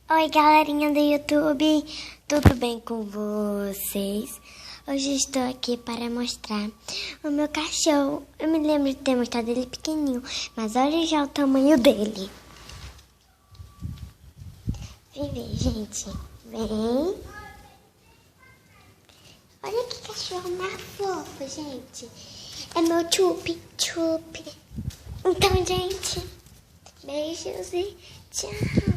Oi, galerinha do YouTube, tudo bem com vocês? Hoje estou aqui para mostrar o meu cachorro. Eu me lembro de ter mostrado ele pequenininho, mas olha já o tamanho dele. Vem ver, gente. Vem. Olha que cachorro mais fofo, gente. É meu chup-chup. Então, gente, beijos e tchau.